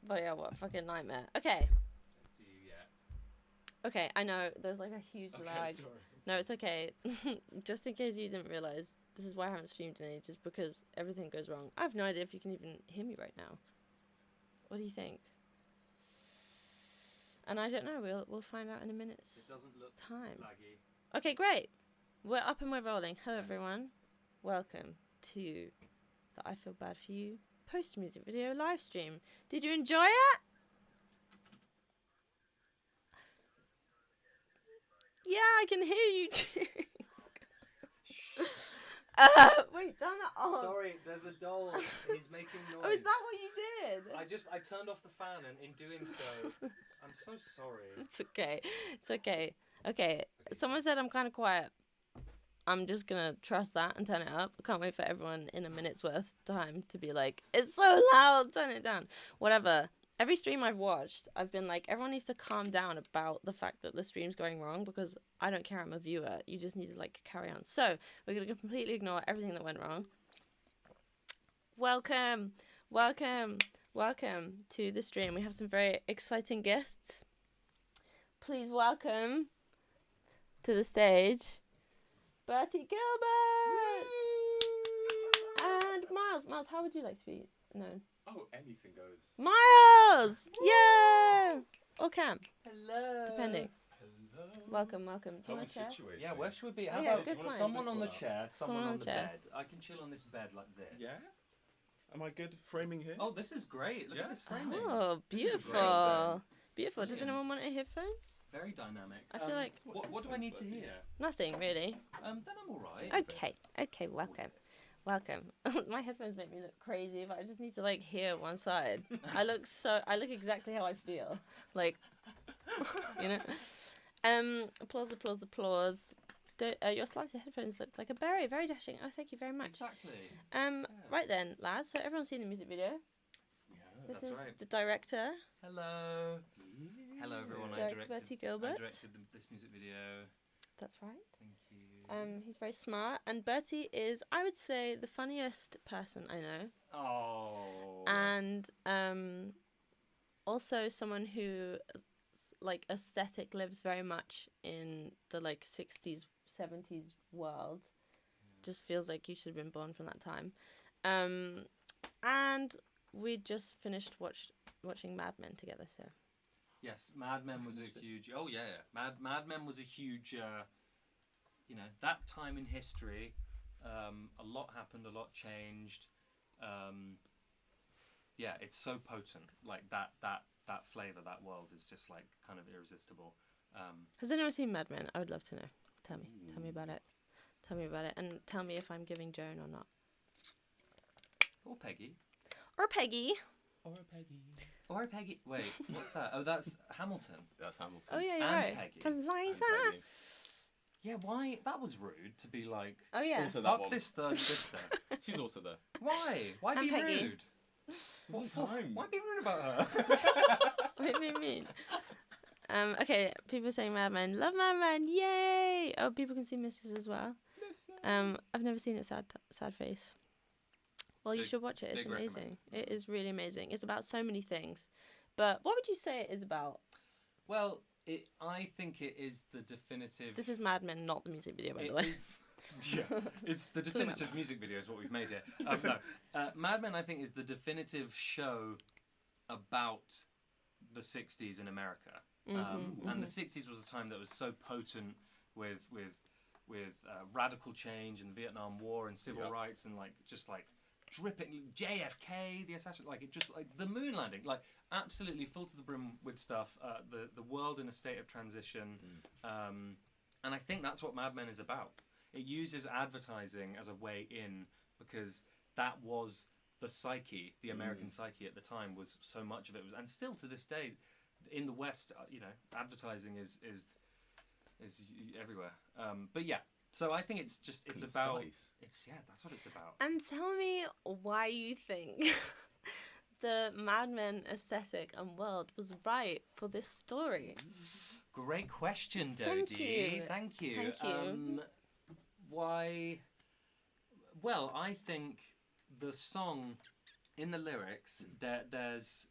But yeah, what a fucking nightmare. Okay. Don't see you yet. Okay, I know there's like a huge lag. Sorry. No, it's okay. Just in case you didn't realise, this is why I haven't streamed in ages, because everything goes wrong. I have no idea if you can even hear me right now. What do you think? And I don't know. We'll find out in a minute's It doesn't look time. laggy. Okay, great. We're up and we're rolling. Hello, everyone. Welcome to the I Feel Bad For You post-music video live stream. Did you enjoy it? Yeah, I can hear you too. Wait, turn it off. Sorry, there's a doll. He's making noise. Oh, is that what you did? I turned off the fan, and in doing so, I'm so sorry. It's okay. It's okay. Okay. Someone said I'm kind of quiet. I'm just gonna trust that and turn it up. I can't wait for everyone in a minute's worth time to be like, it's so loud, turn it down. Whatever. Every stream I've watched, I've been like, everyone needs to calm down about the fact that the stream's going wrong, because I don't care, I'm a viewer. You just need to like carry on. So we're gonna completely ignore everything that went wrong. Welcome, welcome, welcome to the stream. We have some very exciting guests. Please welcome to the stage Bertie Gilbert and Miles. Miles, how would you like to be known? Oh, anything goes. Miles! Yeah! Or Cam, Hello. depending. Hello. Welcome, welcome. Do How you are we want a chair? situated? Yeah, where should we be? Oh, How yeah, about good point. someone on the This one chair, someone on the chair. bed? I can chill on this bed like this. Yeah? Am I good framing here? Oh, this is great. Look Yeah? at this framing. Oh, This is great. beautiful. Beautiful. Does Brilliant. anyone want headphones? Very dynamic. I feel like- What do I need to hear? Nothing, really. Then I'm all right. Okay, okay, welcome. Welcome. My headphones make me look crazy, but I just need to like hear one side. I look exactly how I feel. Like, you know. Applause, applause, applause. Your slanted headphones look like a berry. Very dashing. Oh, thank you very much. Exactly. Right then, lads. So everyone's seen the music video. Yeah. This That's is right. the director, Hello. Hello, everyone. Director Bertie Gilbert. I directed this music video. That's right. Thank you. He's very smart, and Bertie is, I would say, the funniest person I know, Oh. and also someone who, like, aesthetic lives very much in the like 60s, 70s world. Just feels like you should have been born from that time. And we just finished watching Mad Men together, so. Yes, Mad Men was a huge. Oh yeah, Mad Men was a huge. That time in history, a lot happened, a lot changed. Yeah, it's so potent. Like that flavor, that world is just like kind of irresistible. Has anyone seen Mad Men? I would love to know. Tell me about it. Tell me about it, and tell me if I'm giving Joan or not. Or Peggy. Or Peggy. Or Peggy. Or Peggy. Wait, what's that? Oh, that's Hamilton. That's Hamilton. Oh yeah, you're And right. Peggy. And Eliza. Peggy. Yeah, why? That was rude to be like. Oh yeah. Also that Fuck one. this third sister. She's also there. Why? Why And be Peggy. rude? What time? Why be rude about her? What do you mean? Okay, people saying Mad Men. Love Mad Men, yay! Oh, people can see Mrs. as well. I've never seen it. Sad face. Well, you Big- should watch it. It's big amazing. recommend. It is really amazing. It's about so many things. But what would you say it is about? Well, I think it is the definitive. This is Mad Men, not the music video, by It the way. is- yeah, it's the definitive music video is what we've made here. No, Mad Men I think is the definitive show about the 60s in America. And the 60s was a time that was so potent with radical change and the Vietnam War and civil Yep. rights and like just like dripping JFK, the assassin, like it just like the moon landing, like absolutely full to the brim with stuff. The world in a state of transition, and I think that's what Mad Men is about. It uses advertising as a way in because that was the psyche, the American psyche at the time was so much of it was, and still to this day, in the West, advertising is everywhere. But yeah, so I think it's about Concise. that's what it's about. And tell me why you think the Mad Men aesthetic and world was right for this story. Great question, Dodie. Thank you. Thank you. Thank you. Why? Well, I think the song in the lyrics there's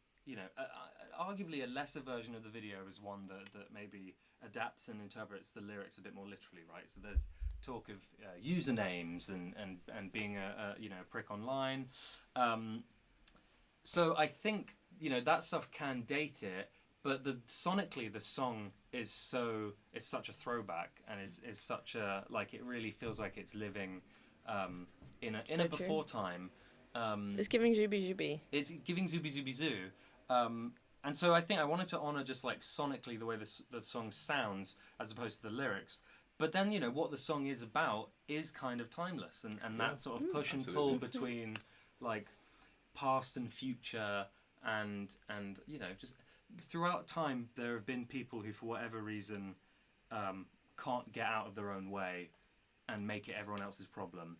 arguably a lesser version of the video is one that maybe adapts and interprets the lyrics a bit more literally, right? So there's talk of usernames and being a prick online. So I think that stuff can date it, but sonically the song is such a throwback and is such a it really feels like it's living in a before time. It's giving Zubi Zubi. It's giving Zubi Zubi Zoo. And so I think I wanted to honour just sonically the way the song sounds as opposed to the lyrics. But then, what the song is about is kind of timeless and that sort of push and pull between past and future and just throughout time there have been people who for whatever reason can't get out of their own way and make it everyone else's problem.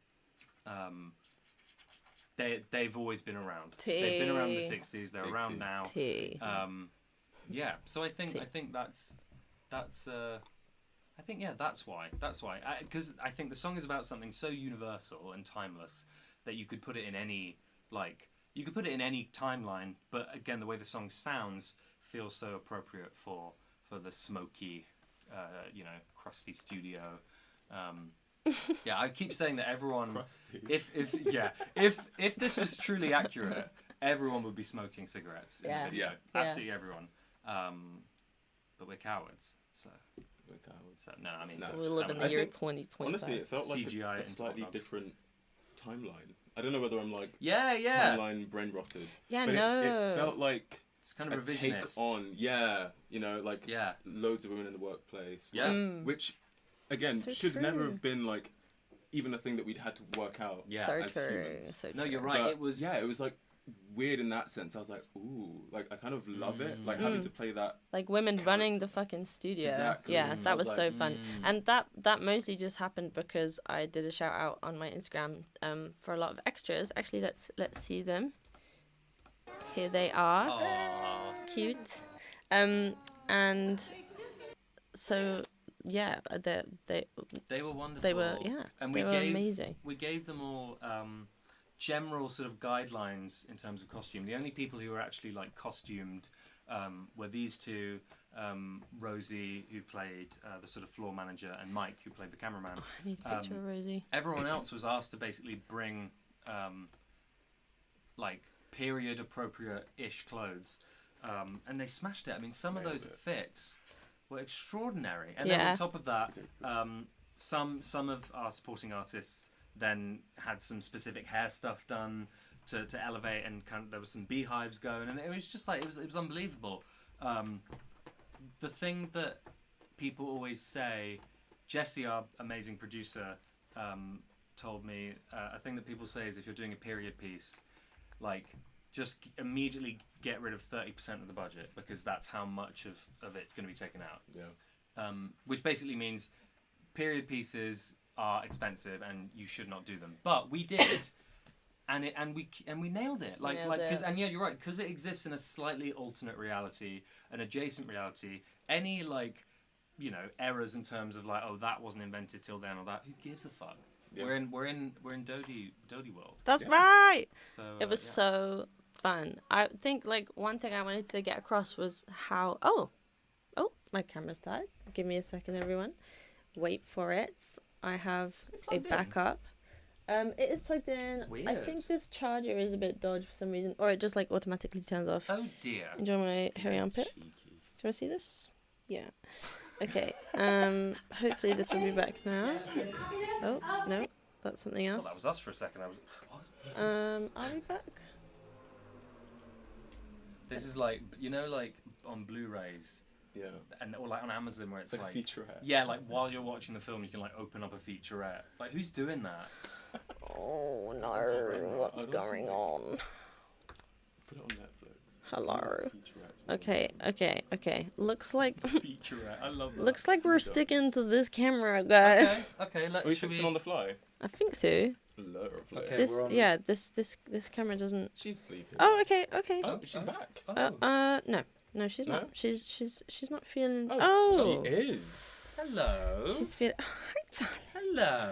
They've always been around. They've been around in the 60s. They're around now. So I think that's why. Because I think the song is about something so universal and timeless that you could put it in any timeline. But again, the way the song sounds feels so appropriate for the smoky, crusty studio. I keep saying that everyone, if this was truly accurate, everyone would be smoking cigarettes in the video. Absolutely everyone. But we're cowards, so. We're cowards. So no, I mean we live in the year 2025. Honestly, it felt like CGI a slightly different timeline. I don't know whether I'm timeline brain rotted. Yeah, but no. It felt like it's kind of a take revisionist. on, loads of women in the workplace. Yeah. Which, again, So should true. never have been even a thing that we'd had to work out. Yeah. So as true. humans. So No, true. you're right. But, It was. it was weird in that sense. I was like, ooh, I kind of love it. Having to play that. Women running the fucking studio. Exactly. Yeah, I that was was like, so fun. And that mostly just happened because I did a shout out on my Instagram for a lot of extras. Actually, let's see them. Here they are. Aww. Cute. And so yeah, They were wonderful. they were And they were amazing. We gave them all general sort of guidelines in terms of costume. The only people who were actually costumed were these two, Rosie, who played the sort of floor manager, and Mike, who played the cameraman. I need a picture of Rosie. Everyone else was asked to basically bring period appropriate-ish clothes, and they smashed it. I mean, some of those fits were extraordinary, and then on top of that, some of our supporting artists then had some specific hair stuff done to elevate, and there was some beehives going, and it was just it was unbelievable. The thing that people always say, Jessie, our amazing producer, told me a thing that people say is if you're doing a period piece, just immediately get rid of 30% of the budget, because that's how much of it's going to be taken out. Yeah. Which basically means period pieces are expensive and you should not do them. But we did, and we nailed it. You're right, because it exists in a slightly alternate reality, an adjacent reality. Any errors in terms of that wasn't invented till then, or that, who gives a fuck? Yeah. We're in dodie world. That's right. So it was so fun. I think one thing I wanted to get across was how my camera's died. Give me a second, everyone. Wait for it. I have a backup. It is plugged in. Weird. I think this charger is a bit dodgy for some reason, or it just automatically turns off. Oh dear. Enjoy my hairy armpit. Cheeky. Do you want to see this? Yeah. Okay. Hopefully this will be back now. Oh no, that's something I else. thought that was us for a second. I was. What? Are we back? This is on Blu-rays. Yeah. Or on Amazon, where it's a featurette. Yeah, while you're watching the film, you can open up a featurette. Who's doing that? Oh no, what's going on? Put it on Netflix. Hello. Okay. Looks like Featurette. I love that. looks like we're sticking to this camera, guys. Okay. Are we fixing on the fly? I think so. Lovely. Okay. This we're on- this camera doesn't. She's sleeping. Oh, okay. Oh, she's back. No, she's No? not. She's not feeling. Oh, Oh, she is. Hello. she's feeling. Hi, Hello.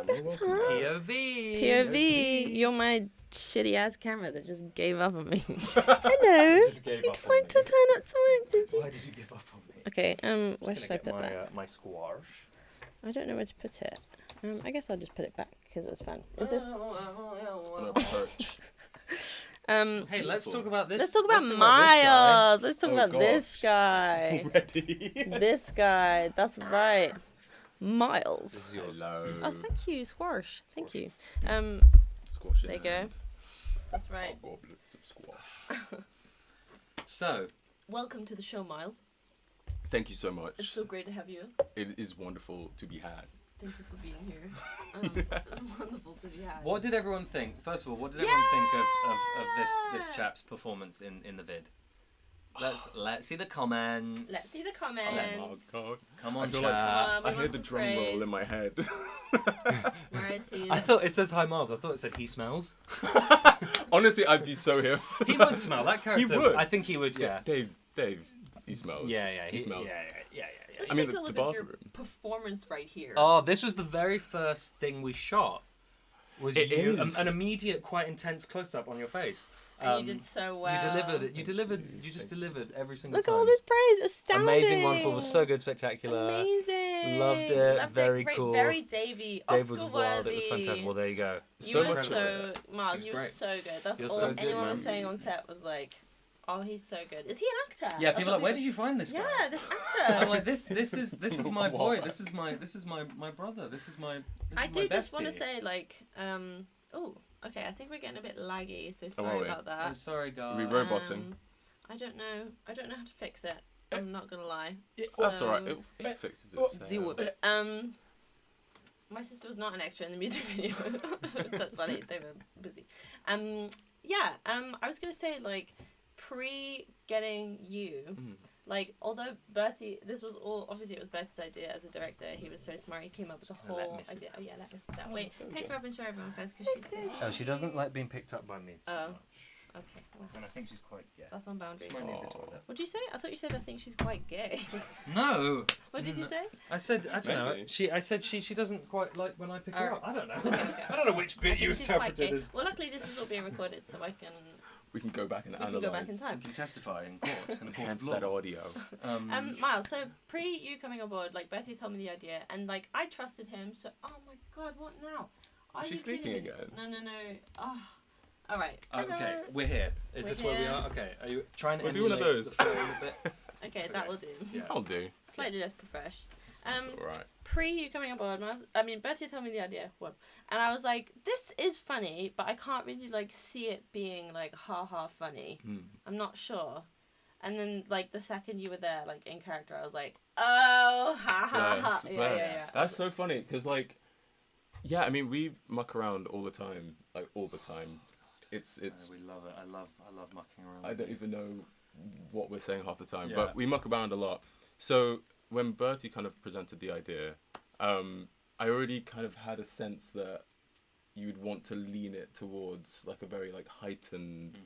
POV. POV, you're my shitty ass camera that just gave up on me. Hello. Just gave You up just on like to me. turn up to work, did you? Why did you give up on me? Okay, where Just should I gonna put get that? my squash. I don't know where to put it. I guess I'll just put it back because it was fun. Is this? On a perch. Hey, let's talk about this. Let's talk about this guy. Miles. Let's talk Oh, about this gosh. guy. Already. This guy. That's right. Miles. This is yours. Hello. Oh, thank you, Squash. Thank you. Squash in There you go. hand. That's right. Oh, goblets of squash. So, Welcome to the show, Miles. Thank you so much. It's so great to have you. It is wonderful to be had. Thank you for being here. It's wonderful to be had. what did everyone think? First of all, what did everyone think of this chap's performance in the vid? Let's see the comments. Let's see the comments. Oh god. Come I on, feel chat. like we I hear want the some drum roll praise. in my head. Where is he? I thought it says hi, Miles. I thought it said he smells. Honestly, I'd be so here. He would smell. That character. would. I think he would. Yeah. Dave, he smells. Yeah. He smells. Yeah. Let's I mean, take the a look at your bathroom. performance right here. Oh, this was the very first thing we shot. Was It you is. an immediate, quite intense close up on your face? And you did so well. You delivered it. You just delivered every single Look at time. all this praise. Astounding. Amazing, wonderful. Was so good, spectacular. Amazing. Loved it, very great, cool. Very Davey. Dave was wild. It was Oscar-worthy. fantastic. Well, there you go. You So were much. so Miles. It's You were great. so good. That's You're all so good, anyone was man. saying on set was like, "Oh, he's so good." Is he an actor? Yeah, That's people what are like, where did you find this guy? Yeah, this actor. I'm like, this is my boy. This is my brother. This is my. I do just want to bestie. say, like, oh, okay. I think we're getting a bit laggy, so are sorry we? about that. I'm sorry, guys. We roboting. I don't know how to fix it. I'm not gonna lie. That's So- alright. It fixes itself. Deal with it. My sister was not an extra in the music video. That's funny. They were busy. Yeah. I was gonna say, like, pre getting you, like, although Bertie, this was all obviously it was Bertie's idea as a director. He was so smart. He came up with a Let whole Mrs. idea. out. Oh yeah, let Mrs. out. Wait, there we pick go. her up and show everyone first because she's so. Oh, she doesn't like being picked up by me. Oh. Okay. Well, And I think she's quite that's on boundaries. Might need the Aw. toilet. What did you say? I thought you said I think she's quite gay. No. What did you say? I said I don't know. Maybe. I said she doesn't quite like when I pick her Alright. up. I don't know. Okay. I don't know which I bit think you she's quite interpreted gay. as. Well, luckily this is all being recorded, so We can go back and we can analyze. go back in time. You can testify in court. In a court Hence of that law. audio. Miles, so pre you coming on board, like Bertie told me the idea, and like I trusted him. So, oh my God, what now? Are Is she you sleeping kidding me? again? No. Oh, all right. Okay, Hello. we're here. Is We're this where we here. are? Okay, are you trying to We'll do one of emulate those. the film a bit? Okay, that will do. Yeah. I'll do. Slightly less profesh. That's alright. Pre you coming on board, Bertie told me the idea, and I was like, this is funny, but I can't really like see it being like ha funny. I'm not sure. And then like the second you were there, like in character, I was like, oh ha. Yeah. That's so funny because like, yeah, I mean we muck around all the time, like all the time. It's We love it. I love mucking around. I don't even know what we're saying half the time, Yeah. but we muck around a lot. So when Bertie kind of presented the idea, I already kind of had a sense that you'd want to lean it towards like a very like heightened,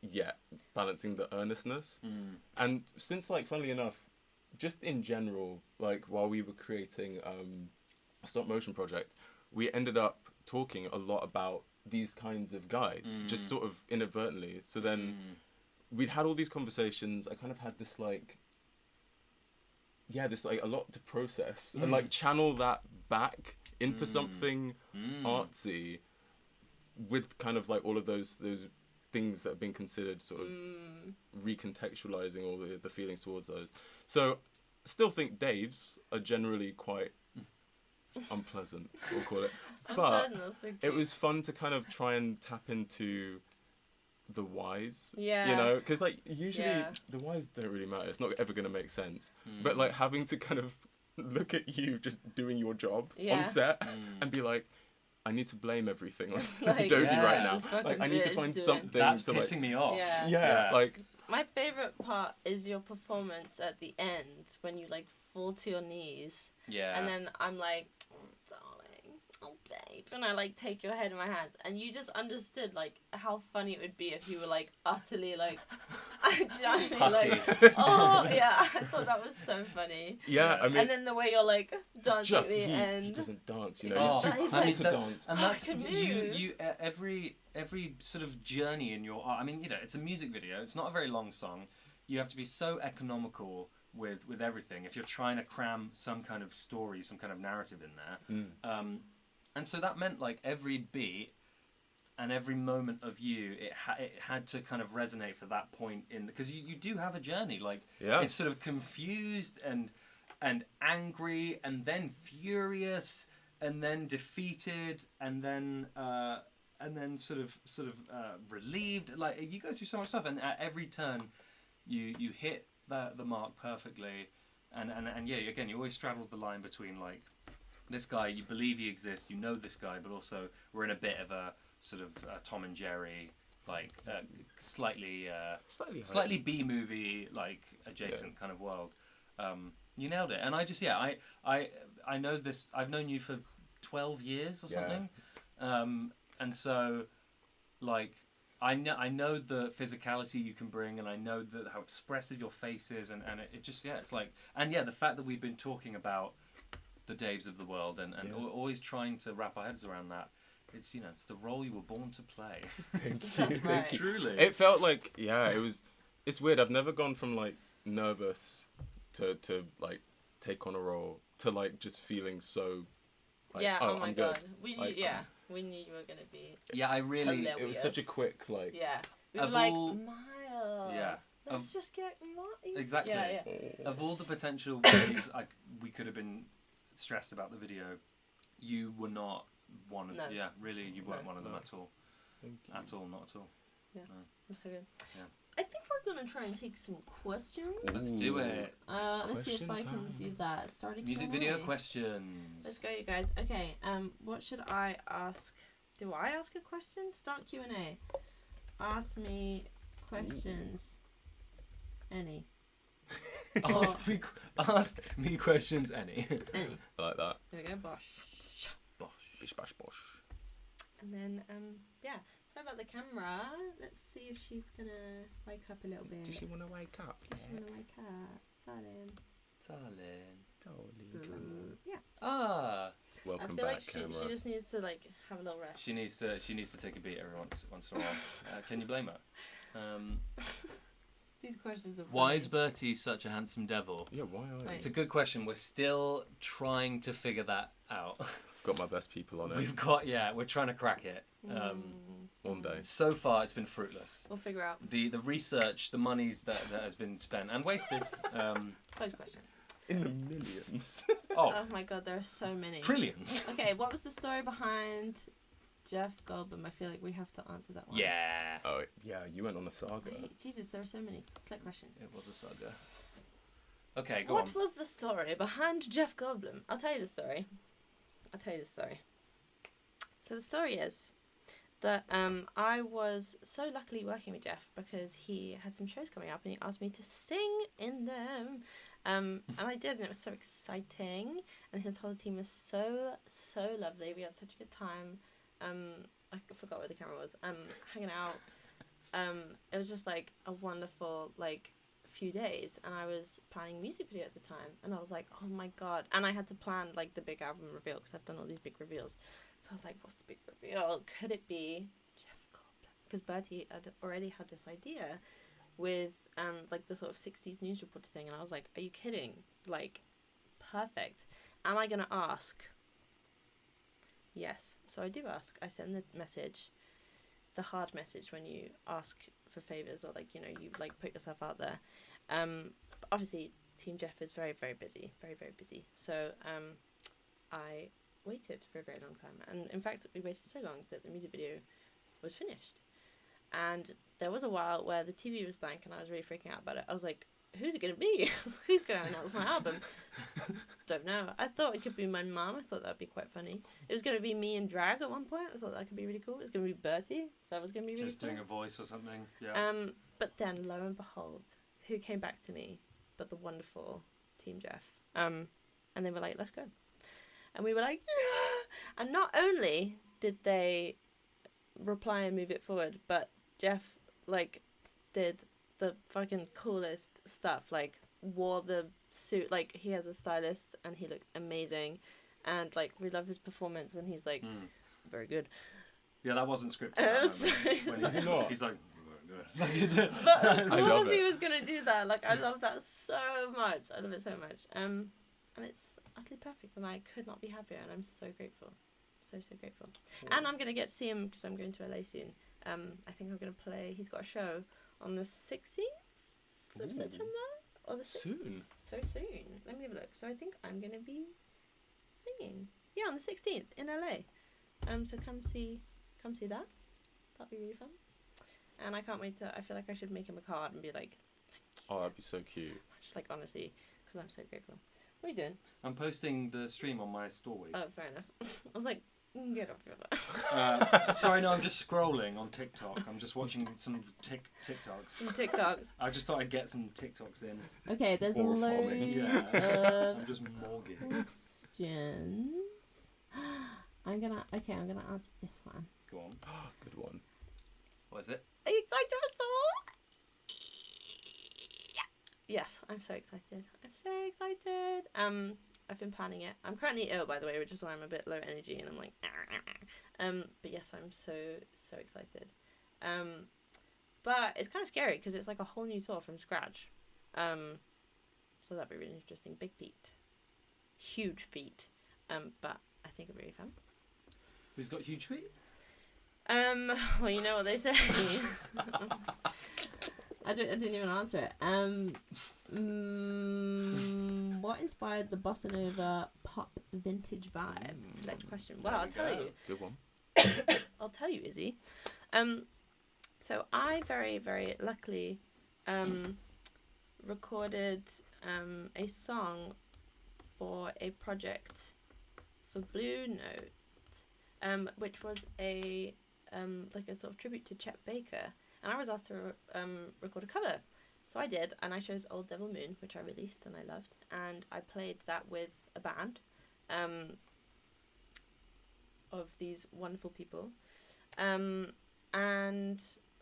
yet balancing the earnestness. And since like funnily enough, just in general, like while we were creating a stop motion project, we ended up talking a lot about these kinds of guys, just sort of inadvertently. So then we'd had all these conversations. I kind of had this like, this like a lot to process and like channel that back into something artsy with kind of like all of those things that have been considered sort of recontextualizing all the feelings towards those. So I still think Dave's are generally quite unpleasant, we'll call it. But it was fun to kind of try and tap into the whys. Yeah. You know, because like usually Yeah. the whys don't really matter. It's not ever going to make sense. But like having to kind of look at you just doing your job Yeah. on set and be like, I need to blame everything on Like, Dodie yeah. right now. this fucking Like I need to bitch find doing- something That's to pissing like. me off. Yeah. Yeah, like My favorite part is your performance at the end when you like fall to your knees. Yeah. And then I'm like, oh, darling, oh babe, and I like take your head in my hands, and you just understood like how funny it would be if you were like utterly like, do you know what I mean? Putty. Like, oh yeah, I thought that was so funny. Yeah, I mean, And then the way you're like dancing at just the he end. doesn't dance, you He know. just He's too does- cool he's to like- dance. And I that's can you every sort of journey in your art. I mean, you know, it's a music video. It's not a very long song. You have to be so economical with everything if you're trying to cram some kind of story, some kind of narrative in there. And so that meant like every beat and every moment of you, it had to kind of resonate for that point in, because you do have a journey. Like Yeah. it's sort of confused and angry and then furious and then defeated and then sort of relieved. Like you go through so much stuff, and at every turn you hit the mark perfectly, and yeah, again, you always straddled the line between like this guy, you believe he exists, you know this guy, but also we're in a bit of a sort of Tom and Jerry, like slightly B movie like adjacent kind of world. You nailed it, and I just I know this. I've known you for 12 years or something, and so like I know the physicality you can bring, and I know how expressive your face is, and it just it's like, and the fact that we've been talking about the Daves of the world and always trying to wrap our heads around that. It's it's the role you were born to play. That's right. Truly. It felt like it's weird. I've never gone from like nervous to like take on a role to like just feeling so like, Yeah. Oh my I'm god. good. We Like, we knew you were gonna be. Yeah, I really. Hilarious. It was such a quick like Yeah. We were Of like all- Miles. Yeah. Let's just get Miles. Exactly. Yeah. Yeah. Of all the potential ways we could have been stressed about the video, you were not one of. No. Yeah, really, you weren't No. one of them Nice. at all. Thank you. At all, not at all. That's so good. Yeah. I think we're gonna try and take some questions. Let's do it. Let's see if I Question can time. do that. Start a Music Q&A. video Let's questions. go, you guys. Okay. What should I ask? Do I ask a question? Start Q&A. Ask me questions. Any. Ask me questions, any. Any. I like that. There we go. Bosh. Bosh. Bish bash bosh. And then yeah. Sorry about the camera. Let's see if she's gonna wake up a little bit. Does she want to wake up? Does she wanna wake up? Darling. Darling. Yeah. Ah. Welcome I feel back, like camera. she just needs to like have a little rest. She needs to take a beat every once in a while. Can you blame her? These questions are Why funny. is Bertie such a handsome devil? Yeah, why are you? Wait. It's a good question. We're still trying to figure that out. Got my best people on it. We've got we're trying to crack it. One day. So far, it's been fruitless. We'll figure out. The research, the monies that has been spent and wasted. Close question. In the millions. Oh, Oh my god, there are so many. trillions. Okay, what was the story behind Jeff Goldblum? I feel like we have to answer that one. Yeah, Oh yeah, you went on a saga. Wait, Jesus, there are so many. Select question. it was a saga. Okay, go What on. was the story behind Jeff Goldblum? I'll tell you the story. So the story is that I was so luckily working with Jeff because he had some shows coming up and he asked me to sing in them. And I did, and it was so exciting. And his whole team was so lovely. We had such a good time. I forgot where the camera was. Hanging out. It was just like a wonderful few days, and I was planning a music video at the time, and I was like, oh my god. And I had to plan like the big album reveal because I've done all these big reveals. So I was like, what's the big reveal? Could it be Jeff Goldblum? Because Bertie had already had this idea with like the sort of 60s news reporter thing, and I was like, are you kidding? Like, perfect. Am I gonna ask? Yes. So I do ask. I send the message, the hard message when you ask for favors or like, you know, you like put yourself out there. But obviously Team Jeff is very busy, very busy. So I waited for a very long time, and in fact we waited so long that the music video was finished. And there was a while where the TV was blank and I was really freaking out about it. I was like, who's it gonna be? Who's gonna announce my album? Don't know. I thought it could be my mum. I thought that'd be quite funny. It was gonna be me in drag at one point. I thought that could be really cool. It was gonna be Bertie. That was gonna be really Just cool. doing a voice or something. Yeah. But then lo and behold, who came back to me but the wonderful Team Jeff. And they were like, let's go. And we were like, yeah! And not only did they reply and move it forward, but Jeff like did the fucking coolest stuff. Like wore the suit. Like he has a stylist and he looked amazing, and like we love his performance when he's like very good. Yeah, that wasn't scripted. That So moment. When not. he's like, good. but of I love course he it. was gonna do that. Like I love that so much. I love it so much. And it's utterly perfect, and I could not be happier. And I'm so grateful, so grateful. And I'm gonna get to see him because I'm going to LA soon. I think I'm gonna play. He's got a show on the 16th of Ooh. September or the Soon. so soon. Let me have a look. So I think I'm gonna be singing. Yeah, on the 16th in LA. So come see that. That'll be really fun. And I can't wait to. I feel like I should make him a card and be like, Oh, that'd be so so cute. much. Like honestly, because I'm so grateful. What are you doing? I'm posting the stream on my story. Oh, fair enough. I was like, get off your that. Sorry, no, I'm just scrolling on TikTok. I'm just watching some TikToks. Some TikToks. I just thought I'd get some TikToks in. Okay, there's Or loads farming. Yeah. of I'm just mortgaging. questions. I'm gonna answer this one. Go on. Good one. What is it? Are you excited for some more? Yes, I'm so excited. I'm so excited. I've been planning it. I'm currently ill, by the way, which is why I'm a bit low energy, and I'm like, but yes, I'm so excited. But it's kind of scary because it's like a whole new tour from scratch. So that'd be really interesting. Big feat, huge feat. But I think it'll be really fun. Who's got huge feet? Well, you know what they say. I didn't even answer it. What inspired the bossa nova pop vintage vibe? Select question. Well, There I'll we tell go. you. Good one. I'll tell you, Izzy. So I very, very luckily recorded a song for a project for Blue Note, which was a like a sort of tribute to Chet Baker, and I was asked to record a cover. So I did, and I chose Old Devil Moon, which I released and I loved, and I played that with a band of these wonderful people. And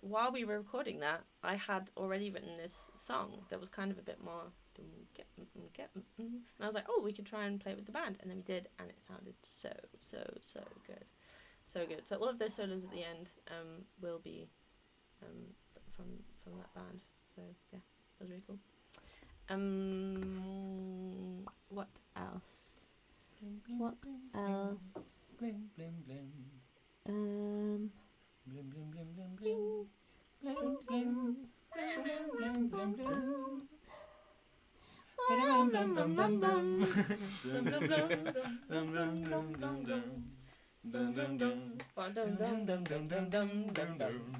while we were recording that, I had already written this song that was kind of a bit more, and I was like, oh, we could try and play it with the band, and then we did, and it sounded so good. So good. So all of those solos at the end will be from that band. So yeah, that was really cool. What else? What else? Blim, blim, blim. Blim, blim, blim, blim, blim. Blim, blim. Blim, blim, blim, blim. Blim, blim, blim, blim, blim. Blim, blim, blim. Blim, blim, blim, blim, blim. Dum, dum,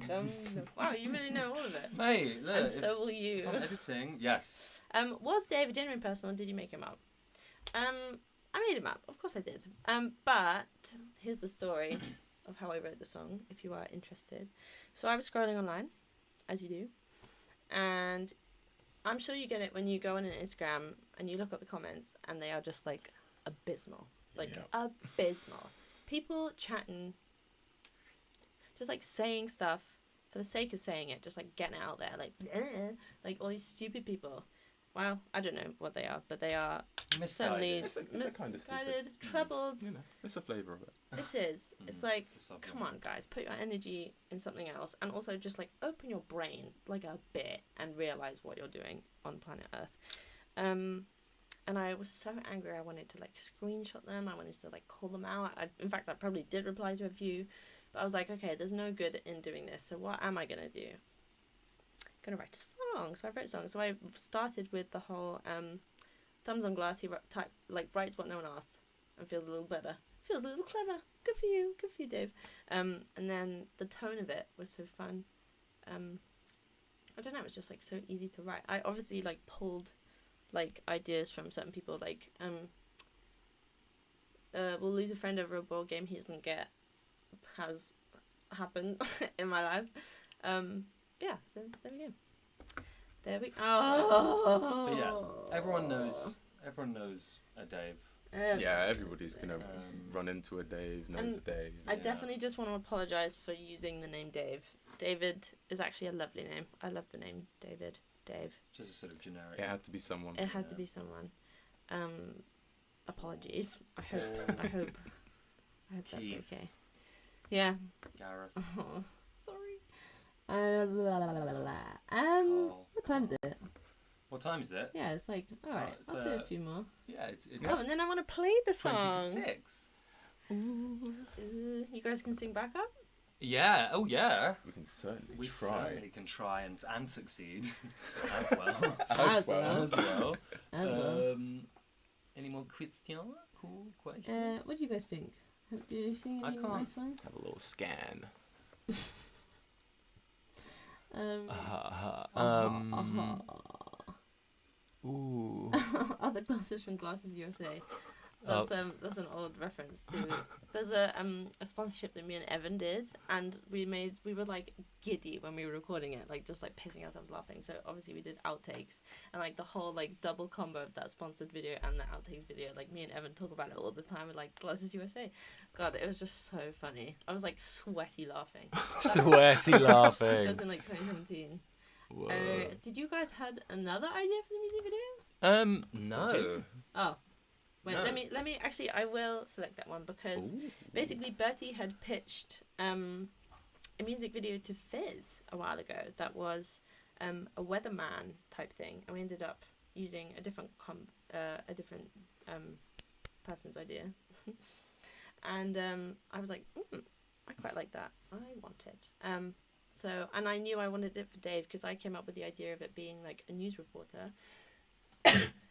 dum. Wow, you really know all of it. Mate, look. And so will you. If I'm editing, yes. Was Dave a genuine person, or did you make him up? I made him up. Of course I did. But here's the story of how I wrote the song, if you are interested. So I was scrolling online, as you do, and I'm sure you get it when you go on an Instagram and you look at the comments, and they are just like abysmal. Like abysmal. People chatting, just like saying stuff for the sake of saying it, just like getting it out there, like all these stupid people. Well, I don't know what they are, but they are certainly It's a kind of stupid. misguided, troubled. You know, it's a flavour of it. It is. It's like, It's a subject. come on, guys, put your energy in something else, and also just like open your brain like a bit and realize what you're doing on planet Earth. And I was so angry. I wanted to like screenshot them. I wanted to like call them out. In fact, I probably did reply to a few, but I was like, okay, there's no good in doing this. So what am I gonna do? Gonna write a song. So I wrote a song. So I started with the whole thumbs on glass. He writes what no one asked and feels a little better. Feels a little clever. Good for you, Dave. And then the tone of it was so fun. I don't know. It was just like so easy to write. I obviously like pulled like ideas from certain people, like we'll lose a friend over a board game he doesn't get has happened in my life. Yeah, so there we go. But yeah, everyone knows a Dave. Yeah, everybody's gonna run into a Dave, knows a Dave. I definitely just want to apologize for using the name Dave. David is actually a lovely name. I love the name David. Dave. Just a sort of generic. It had to be someone. It had to be someone. Apologies. I hope that's Keith. okay. Yeah. Gareth. Oh, sorry. Carl. What time is it? What time is it? Yeah, it's like, alright, it's, I'll do a few more. Yeah, it's Oh, and then I want to play the song. 20 to 6. Ooh, you guys can sing back up? Yeah. Oh, yeah. We can certainly We try. certainly can try and succeed as well. As well. As well. As well. Any more questions? Cool questions? What do you guys think? Do you see I any can't- nice ones? Have a little scan. Ooh. Other glasses from Glasses USA. That's an old reference to. There's a sponsorship that me and Evan did, and we were like giddy when we were recording it, like just like pissing ourselves laughing. So obviously we did outtakes, and like the whole like double combo of that sponsored video and the outtakes video. Like me and Evan talk about it all the time with like Glasses USA. God, it was just so funny. I was like sweaty laughing. Sweaty That laughing. was in like 2017. Whoa. Did you guys had another idea for the music video? No. Oh. Wait, No. let me actually I will select that one because Ooh. basically Bertie had pitched a music video to Fizz a while ago that was a weatherman type thing, and we ended up using a different person's idea. And I was like, I quite like that. I want it. So, and I knew I wanted it for Dave because I came up with the idea of it being like a news reporter.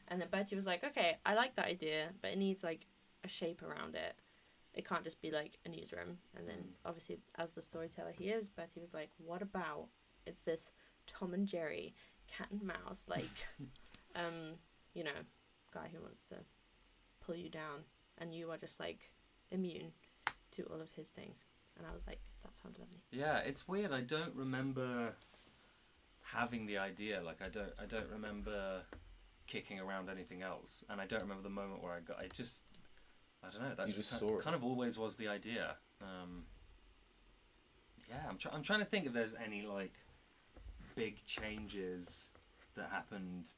And then Bertie was like, okay, I like that idea, but it needs like a shape around it. It can't just be like a newsroom. And then obviously as the storyteller he is, Bertie was like, what about it's this Tom and Jerry cat and mouse, like, you know, guy who wants to pull you down and you are just like immune to all of his things. And I was like, that sounds lovely. Yeah, it's weird. I don't remember having the idea. Like I don't remember kicking around anything else, and I don't remember the moment where I don't know. That You just just kind, saw it. kind of always was the idea. Yeah, I'm trying to think if there's any like big changes that happened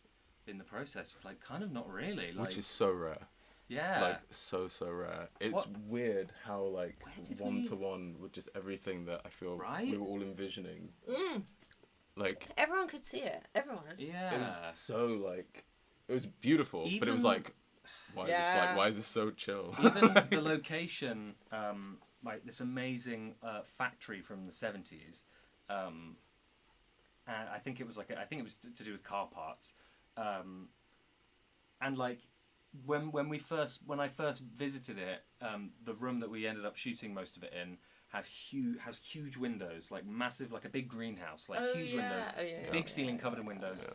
in the process. Like kind of not really. Like, Which is so rare. yeah. Like so rare. It's What- weird how like Where did one we- to one with just everything that I feel Right? we were all envisioning. Mm. Like Everyone could see it. Everyone. yeah. it was so like it was beautiful, but it was Even- like why is this so chill? Even the location, like this amazing factory from the 70s, and I think it was to do with car parts, and like when I first visited it, the room that we ended up shooting most of it in has huge windows, like massive, like a big greenhouse, like huge windows, big ceiling covered in windows.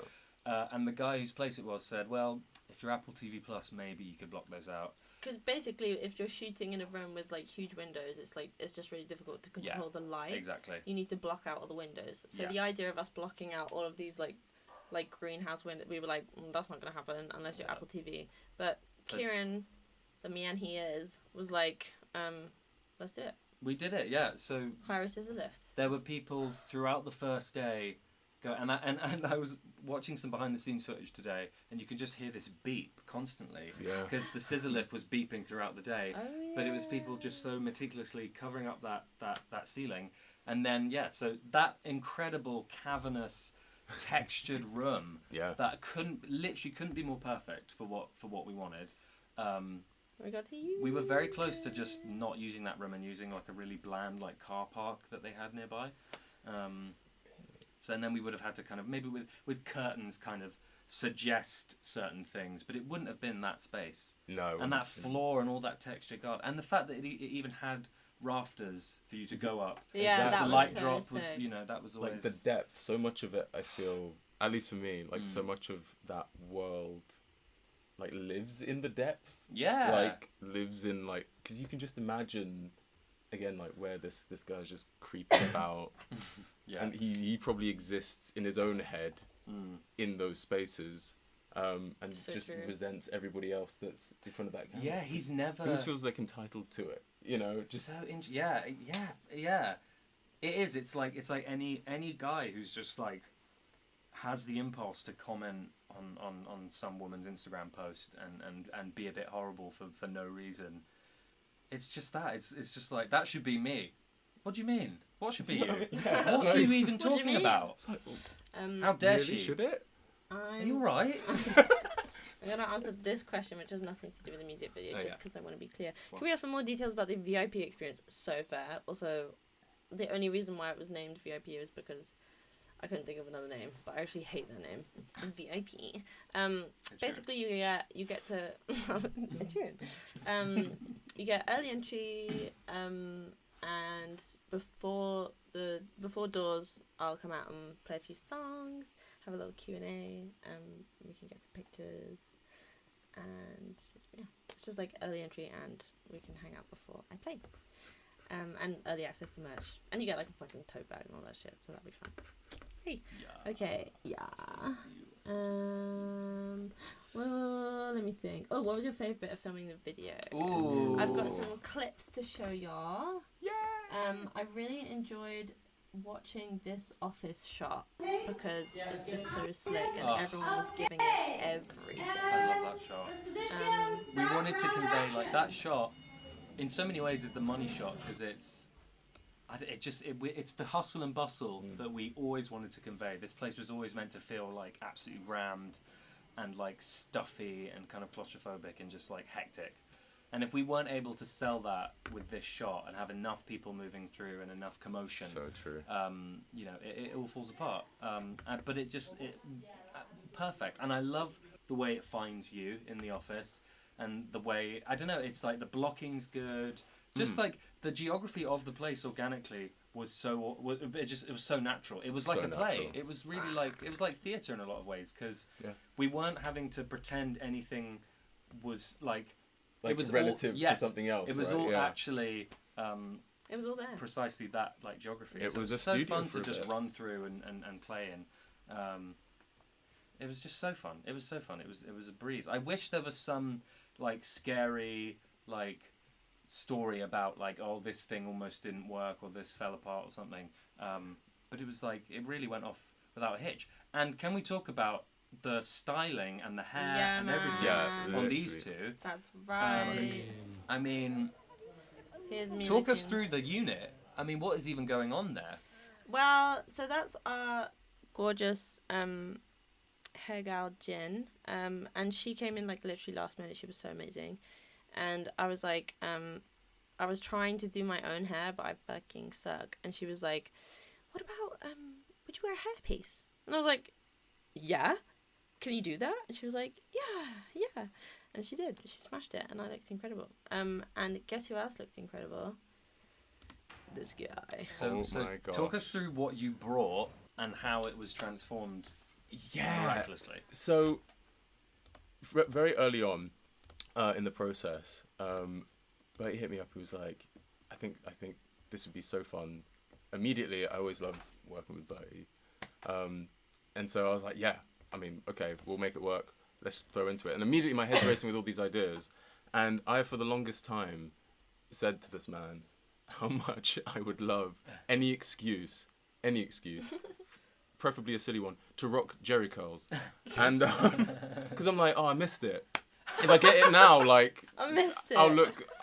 Yeah. And the guy whose place it was said, well, if you're Apple TV Plus, maybe you could block those out. Because basically, if you're shooting in a room with like huge windows, it's just really difficult to control the light. Exactly. You need to block out all the windows. So Yeah. the idea of us blocking out all of these like greenhouse windows, we were like, that's not gonna happen unless you're Yeah. Apple TV. But So- Kieran, the man he is, was like, let's do it. We did it, yeah. So Hire us as a lift. there were people throughout the first day go, and I was watching some behind the scenes footage today, and you can just hear this beep constantly Yeah. because the scissor lift was beeping throughout the day. Oh, But it was people just so meticulously covering up that ceiling, and then so that incredible cavernous textured room Yeah. that couldn't be more perfect for what we wanted. We got to use. We were very close to just not using that room and using like a really bland like car park that they had nearby. So and then we would have had to kind of maybe with curtains kind of suggest certain things, but it wouldn't have been that space No. and that floor and all that texture. God, and the fact that it even had rafters for you to go up. Yeah, as that the was light so drop was, sick. that was always like the depth, so much of it I feel, at least for me, like so much of that world like lives in the depth. yeah. Like lives in like, because you can just imagine again like where this guy's just creeping about, yeah. and he probably exists in his own head in those spaces, and So just true. resents everybody else that's in front of that camera. Yeah, he's never. He almost feels like entitled to it, you know. Just So yeah. It is. It's like any guy who's just like has the impulse to comment on some woman's Instagram post and be a bit horrible for no reason. It's just that. It's just like that should be me. What do you mean? What should be you? Yeah. What are you even What do you talking mean? about? it's like, well, How dare really, she? should it? Are you right? I'm going to answer this question, which has nothing to do with the music video, Oh, just yeah. because I want to be clear. Well. Can we have some more details about the VIP experience? So fair. Also, the only reason why it was named VIP is because I couldn't think of another name, but I actually hate that name. VIP. Basically, you get to you get early entry, and before doors, I'll come out and play a few songs, have a little Q&A, we can get some pictures, and yeah, it's just like early entry, and we can hang out before I play. And early access to merch, and you get like a fucking tote bag and all that shit, so that'd be fun. Hey. Yeah. Okay. Yeah. Well, let me think. Oh, what was your favourite bit of filming the video? Ooh. I've got some clips to show y'all. Yeah. I really enjoyed watching this office shot because it's just so slick and Oh. everyone was giving it everything. I love that shot. We wanted to convey like that shot. In so many ways, is the money shot because it's the hustle and bustle that we always wanted to convey. This place was always meant to feel like absolutely rammed and like stuffy and kind of claustrophobic and just like hectic. And if we weren't able to sell that with this shot and have enough people moving through and enough commotion, So true. you know, it all falls apart. But it perfect. And I love the way it finds you in the office and the way, I don't know, it's like the blocking's good. Just like the geography of the place organically was it was so natural. It was like So a play. natural. It was really like theatre in a lot of ways because Yeah. we weren't having to pretend anything was like Like it was relative all, yes, to something else. It was right? all yeah. actually It was all there. precisely that like geography. It So was a so studio fun for to a just bit. run through and play in. It was just so fun. It was so fun. It was a breeze. I wish there was some like scary like story about like, oh, this thing almost didn't work or this fell apart or something. But it was like it really went off without a hitch. And can we talk about the styling and the hair Yeah, and man. everything Yeah, on these literally. two? That's right. I mean, Here's me. talk us looking- through the unit. I mean, what is even going on there? Well, so that's our gorgeous hair gal Jin, and she came in like literally last minute. She was so amazing, and I was like, I was trying to do my own hair, but I fucking suck. And she was like, "What about would you wear a hairpiece?" And I was like, "Yeah, can you do that?" And she was like, "Yeah," and she did. She smashed it, and I looked incredible. And guess who else looked incredible? This guy. So, Oh my talk us gosh. through what you brought and how it was transformed Yeah. miraculously. So, very early on in the process, Bertie hit me up. He was like, I think this would be so fun. Immediately, I always love working with Bertie. And so I was like, yeah, I mean, okay, we'll make it work. Let's throw into it. And immediately my head's racing with all these ideas. And I, for the longest time, said to this man how much I would love any excuse, preferably a silly one, to rock Jerry curls. And because I'm like, oh, I missed it. If I get it now, like, I missed it.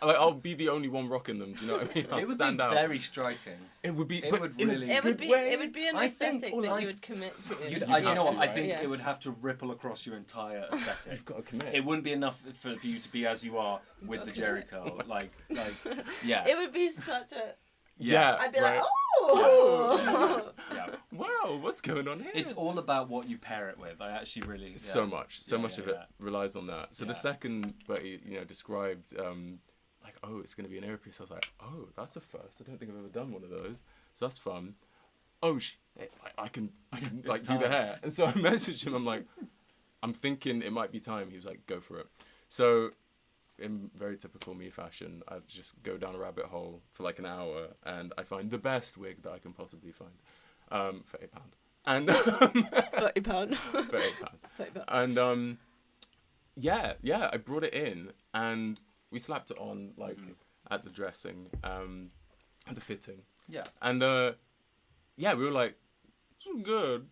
I'll be the only one rocking them. Do you know what I mean? I'll It would stand be out. very striking. It would be. It but would in a really- It would good be. way. It would be an I think aesthetic all that I- you would commit to. Do you You'd know have what? to, I right? think Yeah. it would have to ripple across your entire aesthetic. You've got to commit. It wouldn't be enough for you to be as you are with the Jerry curl. Like, yeah. It would be such a. Yeah. I'd be right. like, oh. Yeah. Wow, what's going on here? It's all about what you pair it with. I actually really. So much Yeah, of yeah. it relies on that. So Yeah. the second Bertie, described like, oh, it's going to be an earpiece. I was like, oh, that's a first. I don't think I've ever done one of those. So that's fun. Oh, I can like do the time. hair. And so I messaged him. I'm like, I'm thinking it might be time. He was like, go for it. So in very typical me fashion, I just go down a rabbit hole for like an hour, and I find the best wig that I can possibly find for £8. And £30. for £8. £30. And yeah, I brought it in and we slapped it on like at the dressing, at the fitting. Yeah. And yeah, we were like, it's good,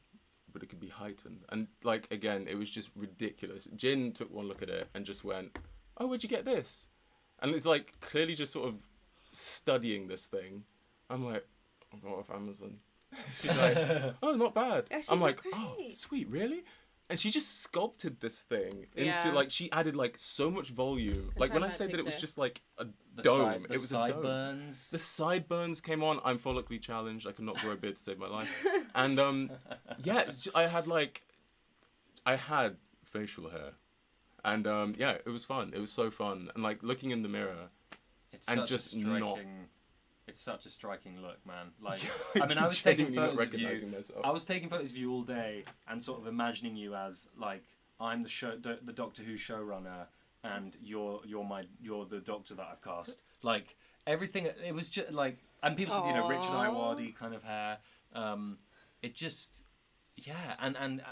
but it could be heightened. And like again, it was just ridiculous. Jin took one look at it and just went, "Oh, where'd you get this?" And it's like clearly just sort of studying this thing. I'm like, I got it off Amazon. She's like, "Oh, not bad." Yeah, she's I'm so like, great. "Oh, sweet, really?" And she just sculpted this thing into Yeah. like she added like so much volume. I'm Like when trying I that said that it was picture. just like a The dome. Side, It was a dome. sideburns. The sideburns came on. I'm follically challenged. I could not grow a beard to save my life. And yeah, I had facial hair, and yeah, it was fun. It was so fun, and like looking in the mirror. It's And such just a striking, not- It's such a striking look, man. Like, I mean, I was taking Genuinely not photos of you. recognizing myself. I was taking photos of you all day and sort of imagining you as like I'm the Doctor Who showrunner, and you're the Doctor that I've cast. Like everything, it was just like, and people said, you know, Richard Aww. Iwadi kind of hair. It just, yeah, and.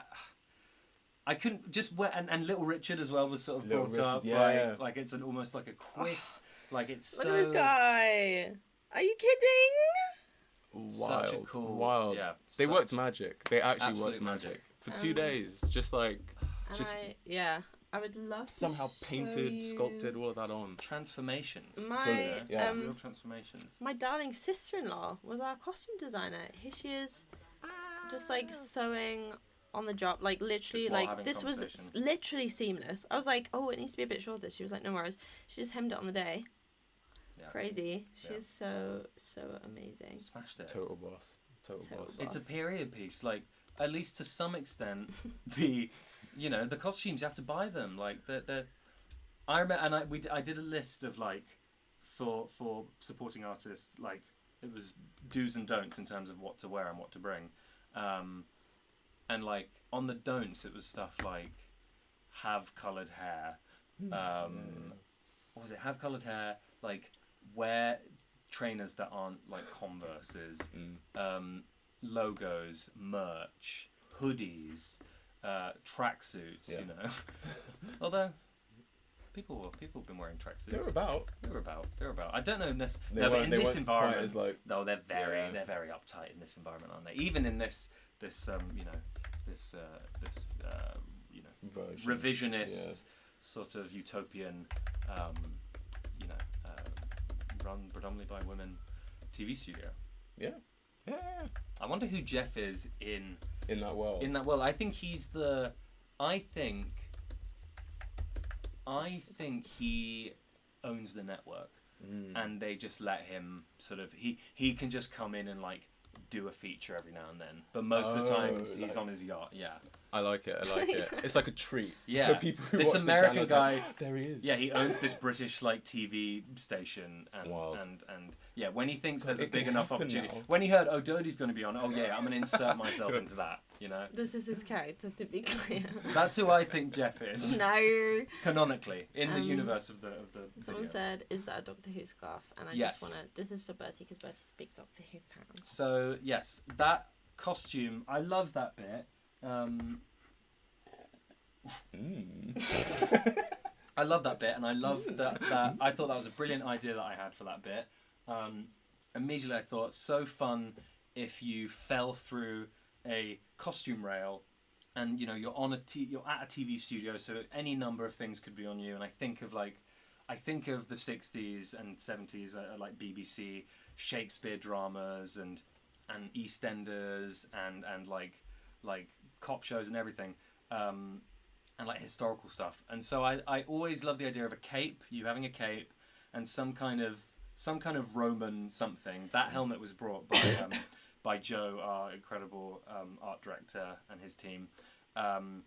I couldn't just and Little Richard as well was sort of Little brought Richard, up, yeah, right? yeah. Like it's almost like a quiff. Like it's Look so at this guy. Are you kidding? Wild, such a cool, wild. yeah. They such- worked magic. They actually Absolute worked magic for Um, 2 days. Just like And Just- I would love to somehow show painted, you sculpted, all of that on. transformations. My Yeah. Real transformations. my darling sister-in-law was our costume designer. Here she is, just like sewing on the job, like literally, Just while like having this was conversation. literally seamless. I was like, oh, it needs to be a bit shorter. She was like, no worries. She just hemmed it on the day. Yeah. Crazy. She's Yeah. so amazing. Smashed it. Total boss. Total Total boss. It's a boss. period piece. Like at least to some extent, the costumes you have to buy them. Like the I remember, and I did a list of like for supporting artists. Like it was do's and don'ts in terms of what to wear and what to bring. And like on the don'ts, it was stuff like have coloured hair. What was it? Have coloured hair. Like wear trainers that aren't like Converses. Logos, merch, hoodies, tracksuits. Yeah. You know, although people have been wearing tracksuits. They're about. They're about. I don't know. They No, but weren't- in they this weren't environment, quite as, like- no, they're very Yeah. uptight in this environment, aren't they? Even in this Version. revisionist Yeah. sort of utopian, run predominantly by women TV studio. Yeah. Yeah. I wonder who Jeff is in In that world. that world. I think he's the. I think he owns the network, and they just let him sort of. He can just come in and like do a feature every now and then, but most of the time he's like- on his yacht. Yeah. I like it. It's like a treat. Yeah. For people who This watch the American channel, it's guy- like, there he is. Yeah, he owns this British like TV station, and Wild. and yeah, when he thinks there's a it big can enough happen opportunity, now. when he heard Dodie's going to be on, oh yeah, I'm going to insert myself into that. You know, This is his character, to be clear. that's who I think Jeff is No. canonically in the Um, universe of the Someone video. said, "Is that a Doctor Who scarf?" And I Yes. just wanna. This is for Bertie because Bertie's a big Doctor Who fan. So yes, that costume, I love that bit. I love that bit, and I love that. I thought that was a brilliant idea that I had for that bit. Immediately, I thought so fun if you fell through a costume rail, and you know you're at a TV studio, so any number of things could be on you. And I think of the 60s and 70s, like BBC Shakespeare dramas and EastEnders and like cop shows and everything. And like historical stuff, and so I always love the idea of a cape, you having a cape, and some kind of Roman something. That helmet was brought by Joe, our incredible art director, and his team. And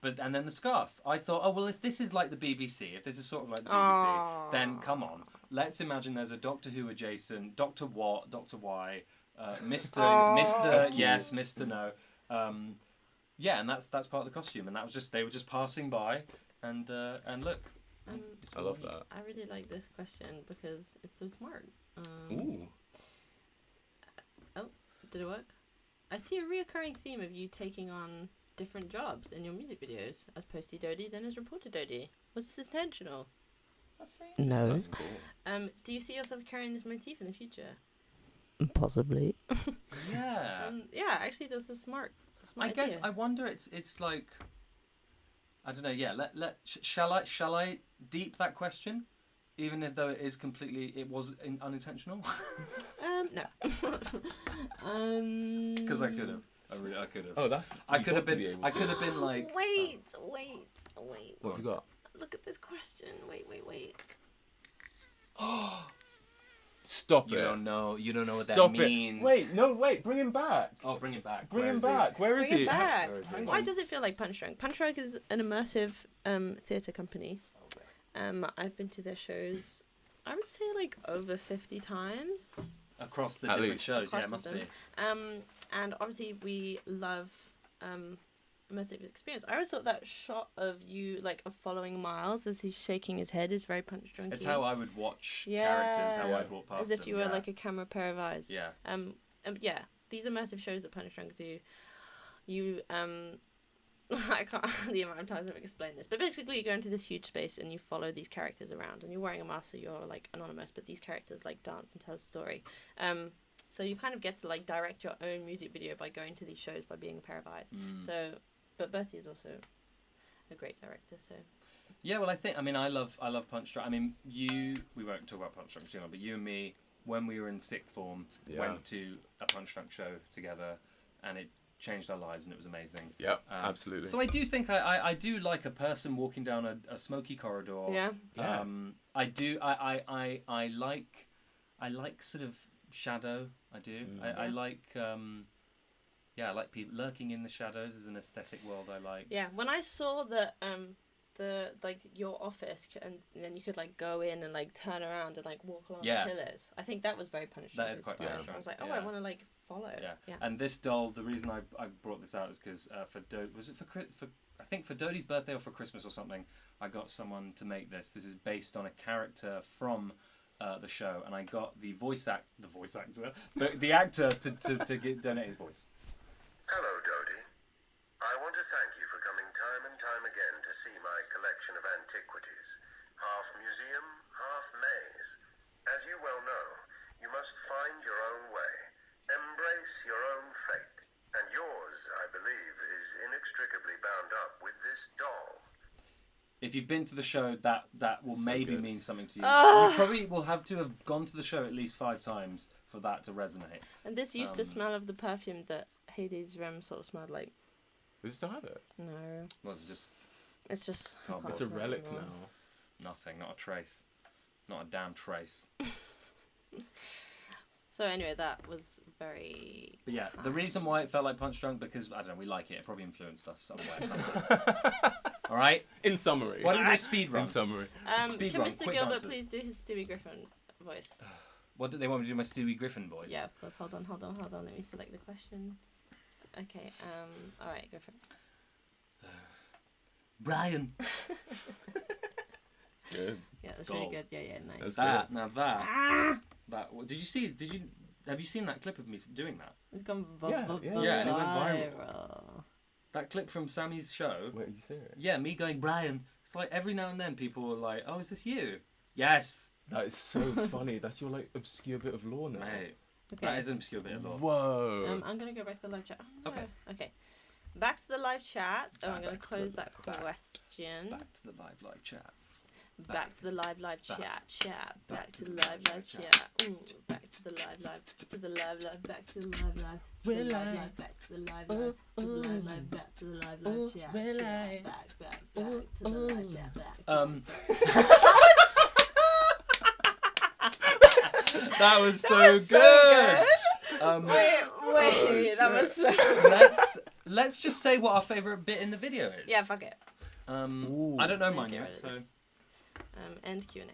then the scarf. I thought, oh well, if this is like the BBC, if this is sort of like the BBC, then come on, let's imagine there's a Doctor Who adjacent, Doctor What, Doctor Y, Mister Yes, Mister No. Yeah, and that's part of the costume, and that was they were just passing by, and look. I love that. I really like this question because it's so smart. Ooh. Oh, did it work? I see a reoccurring theme of you taking on different jobs in your music videos, as Posty Dodie, then as Reporter Dodie. Was this intentional? That's very No. interesting. That's cool. Do you see yourself carrying this motif in the future? Possibly. Yeah. Yeah, actually, that's a smart I guess idea. I wonder. It's like I don't know. Yeah. Shall I deep that question, even if though it was unintentional. No. Because I could have. I could have. Oh, that's. I you could have got to be been. able I to. could have been like. Wait. What have you got? Look at this question. Wait. Stop You it. don't know. You don't know what Stop that means. it. Wait, no, wait. Bring him back. Oh, bring it back. Bring Where him is he? back. Where is Bring he? it back. Where is he? Hang Why on. does it feel like Punch Drunk? Punch Drunk is an immersive theatre company. I've been to their shows, I would say like over 50 times. Across the At different least. shows, Across yeah, it must them. be. And obviously we love immersive experience. I always thought that shot of you of following Miles as he's shaking his head is very Punch Drunk. It's how I would watch Yeah. characters, how I'd walk past as if them, you were yeah. like a camera pair of eyes. Yeah. Yeah, these immersive shows that Punch Drunk do, you I can't the amount of times I've explained this, but basically you go into this huge space and you follow these characters around, and you're wearing a mask, so you're like anonymous, but these characters dance and tell a story. So you kind of get to direct your own music video by going to these shows, by being a pair of eyes. So, but Bertie is also a great director. So Yeah, well, I love Punch Drunk. I mean, we won't talk about Punch Drunk too long, but you and me, when we were in sixth form, went to a Punch Drunk show together, and it changed our lives, and it was amazing. Yep, absolutely. So I do think I do like a person walking down a smoky corridor. yeah, I do. I like sort of shadow. I do. I like. I like people lurking in the shadows as an aesthetic world. I like. yeah. When I saw that your office, and then you could go in and turn around and walk along Yeah. the pillars. I think that was very Punch That Drunk. is quite inspired. Punch I was Drunk, like, oh, yeah. I want to follow. Yeah. And this doll, the reason I brought this out is because I think for Dodie's birthday or for Christmas or something, I got someone to make this. This is based on a character from the show, and I got the actor to donate his voice. Hello, Dodie. I want to thank you for coming time and time again to see my collection of antiquities. Half museum, half maze. As you well know, you must find your own way. Embrace your own fate. And yours, I believe, is inextricably bound up with this doll. If you've been to the show, that will So maybe good. mean something to you. Ah. You probably will have to have gone to the show at least 5 times for that to resonate. And this used to smell of the perfume that Hades' room sort of smelled like. Does it still have it? No, Well, it's just it's just. I Can't can't It's a smell it relic anymore. now. nothing, not a trace. Not a damn trace. So anyway, that was very. But yeah, the reason why it felt like Punch Drunk, because, I don't know, we like it. It probably influenced us somewhere. Somehow. All right? In summary. Why don't we do a speed run? In summary. Speed Can run, Mr. quick Gilbert answers. please do his Stewie Griffin voice? What do they want me to do? My Stewie Griffin voice? Yeah, of course. Hold on. Let me select the question. Okay. All right, go for it. Brian. It's good. Yeah, that's gold. really good. Yeah, nice. That's That, good. now that. Ah! Have you seen that clip of me doing that? It's gone Yeah, yeah, and it went viral. viral. That clip from Sammy's show? Wait, did you say it? Yeah, me going, Brian. It's like every now and then people are like, oh, is this you? Yes. That is so funny. That's your obscure bit of lore now. Mate, Okay. that is an obscure bit of lore. Whoa. I'm gonna go back to the live chat. Oh, no. Okay. Okay. Back to the live chat. Oh, I'm gonna Back to close the- that back. question. Back to the live chat. Back to the live Back. chat. Back to the live chat. Ooh, back to the live. To the live. Back to the live. We're To the live. live. Back to the live. To the live. Back to the live chat. We're Chat. live. Back to the live chat. Back. That was so was so good. Wait, that was so. Let's just say what our favourite bit in the video is. Yeah, fuck it. Ooh. I don't know Then mine get yet, rid of so. this. End Q&A.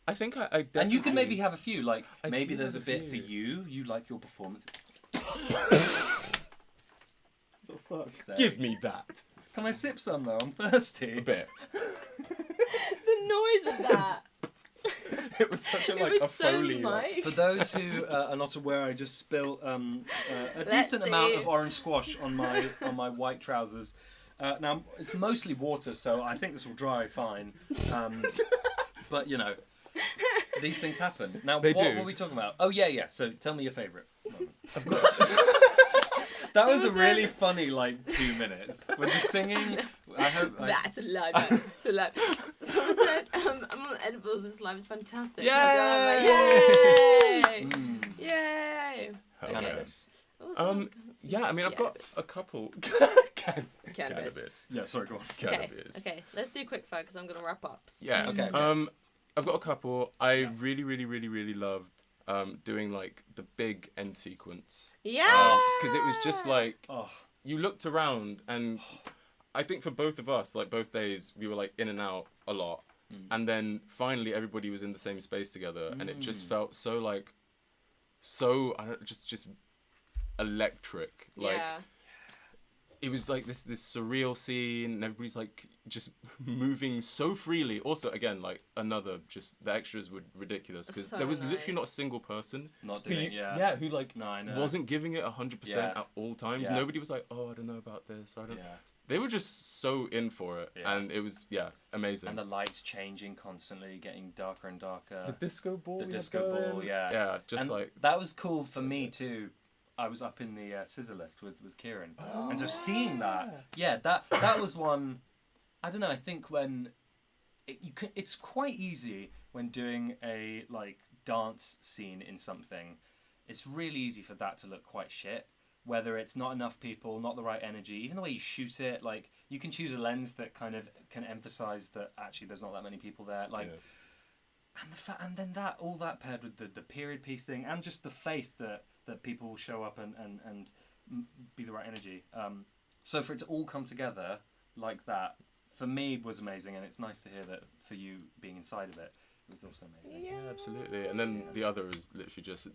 I think I definitely... And you can maybe have a few, like I maybe do there's a have a bit for few. you like your performance. For fuck's sake. Give me that. Can I sip some though? I'm thirsty. A bit. The noise of that. It was such a It like was a so Foley. Like, Mike. For those who are not aware, I just spilled a Let's decent amount see. of orange squash on my white trousers. Now it's mostly water, so I think this will dry fine. But you know, these things happen. Now, They what do. were we talking about? Oh yeah. So tell me your favourite moment. That was a Someone really said- funny 2 minutes with the singing. I hope. That's a lie. That's a lie. Someone said, I'm on edibles. This live is fantastic. Yay! Yay! Mm, Yay! hell Okay. yeah. cannabis. Awesome. Yeah, I mean, I've got Cannabis. a couple. Cannabis. Yeah, sorry, go on. Okay. Cannabis. Okay. Let's do quick fire because I'm gonna wrap up. Yeah. Okay. I've got a couple. I really loved doing like the big end sequence. Yeah. Because it was just like Oh, you looked around, and I think for both of us, like both days, we were like in and out a lot, and then finally everybody was in the same space together, and it just felt so like, I don't just electric. Like Yeah. it was like this surreal scene, and everybody's like just moving so freely. Also, again, like another just the extras were ridiculous because So there was nice. literally not a single person not who doing it. Yeah. yeah, who like No, I know. wasn't giving it 100% Yeah. at all times. Yeah. Nobody was like, oh, I don't know about this. I don't. Yeah. They were just so in for it, Yeah. and it was amazing. And the lights changing constantly, getting darker and darker. The disco ball. The we had disco ball, going. yeah. Yeah, just And like that was cool for me too. I was up in the scissor lift with Kieran, and so seeing that, that was one. I don't know. I think when it's quite easy when doing a dance scene in something. It's really easy for that to look quite shit. Whether it's not enough people, not the right energy, even the way you shoot it, like you can choose a lens that kind of can emphasize that actually there's not that many people there, like. Yeah. And then all that paired with the period piece thing and just the faith that people will show up and be the right energy. So for it to all come together like that, for me was amazing, and it's nice to hear that for you being inside of it, it was also amazing. Yeah, absolutely. And then the other is literally just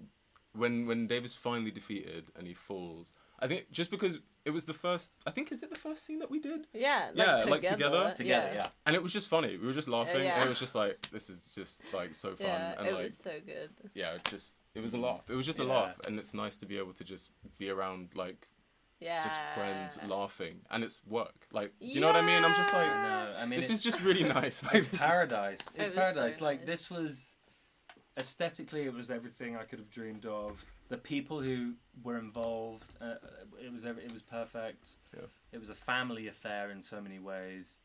when Dave is finally defeated and he falls. I think just because it was the first. I think is it the first scene that we did? Yeah. like together? Together, yeah. And it was just funny. We were just laughing, Yeah. and it was just like this is just like so fun. Yeah. And It like was so good. yeah, it was a laugh. It was just a Yeah. laugh, and it's nice to be able to just be around like Yeah. just friends laughing, and it's work. Like, do you know what I mean? I'm just like, No, I mean this it's is just really nice. Like, it's this is- paradise. It It's was paradise. so Like nice. this was aesthetically, it was everything I could have dreamed of. The people who were involved, it was perfect. Yeah. It was a family affair in so many ways.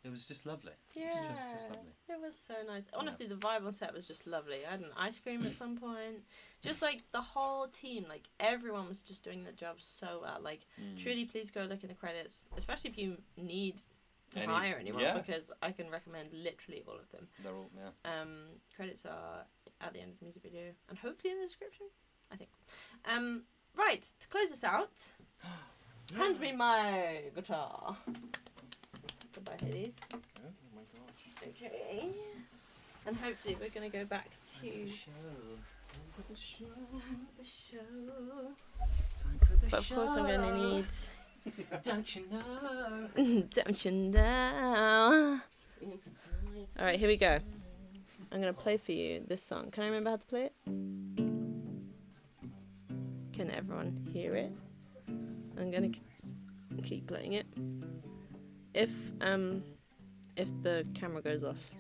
It was just lovely. Yeah. It was just lovely. It was so nice. Honestly, the vibe on set was just lovely. I had an ice cream at some point. Just like the whole team, like everyone was just doing their job so well. Like, truly, please go look in the credits, especially if you need to Any- hire anyone, yeah. because I can recommend literally all of them. They're all Credits are at the end of the music video and hopefully in the description, I think. Right, to close this out, hand me my guitar. Goodbye, Hades. Oh my gosh. Okay. And hopefully we're going to go back to the show. But of course I'm going to need... Don't you know? Don't you know? Alright, here we go. I'm going to play for you this song. Can I remember how to play it? Can everyone hear it? I'm going to keep playing it. If the camera goes off,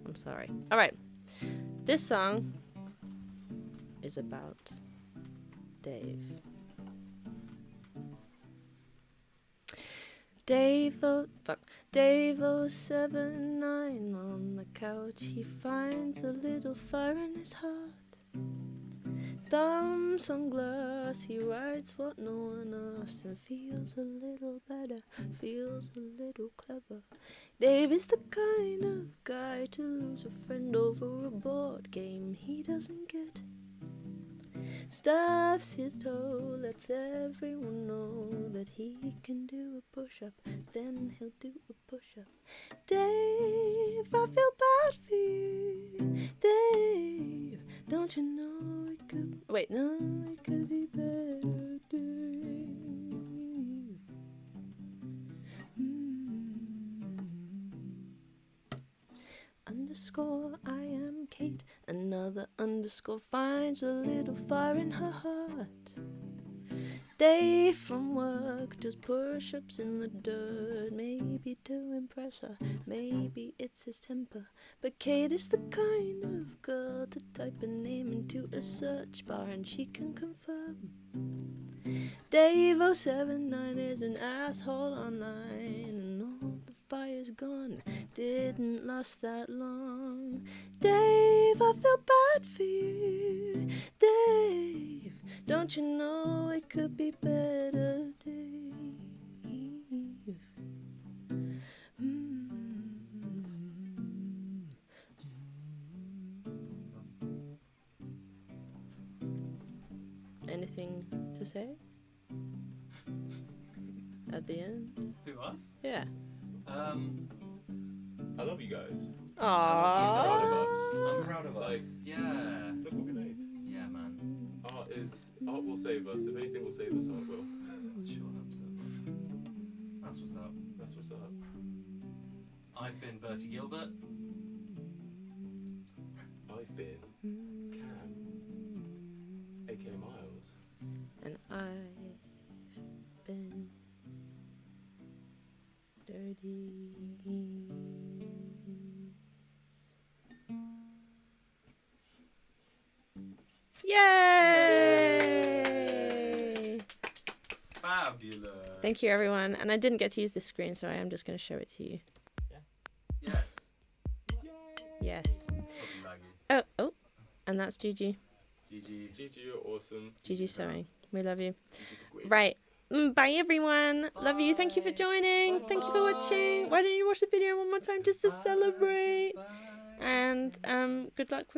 I'm sorry. Alright. This song is about Dave. Dave 079 on the couch, he finds a little fire in his heart. Thumbs on glass, he writes what no one asked and feels a little better, feels a little clever. Dave is the kind of guy to lose a friend over a board game he doesn't get. Stuffs his toe, lets everyone know that he can do a push-up, then he'll do a push-up. Dave, I feel bad for you. Dave, don't you know it could... Wait, no, it could be better, Dave. Underscore Another underscore finds a little fire in her heart. Day from work does push-ups in the dirt, maybe to impress her, maybe it's his temper. But Kate is the kind of girl to type a name into a search bar and she can confirm. Dave 079 is an asshole online, and all the fire's gone, didn't last that long. Dave, I feel bad for you. Dave, don't you know it could be better, Dave? Anything to say? At the end? Who, us? Yeah. I love you guys. Aww. Proud of us. I'm proud of Like, us. Yeah. Look what we made. Yeah, man. Art will save us. If anything will save us, art will. Sure, absolutely. That's what's up. That's what's up. I've been Bertie Gilbert. I've been Cam, aka Miles. And I've been dirty. Yay! Fabulous. Thank you, everyone. And I didn't get to use this screen, so I am just going to show it to you. Yes. Yes. Laggy. Oh. And that's Gigi. GG. Gigi, you're awesome. Gigi sewing. We love you. Gigi the Great. Right. Bye, everyone. Love you. Thank you for joining. Thank you for watching. Why don't you watch the video one more time just to celebrate? Bye. And good luck with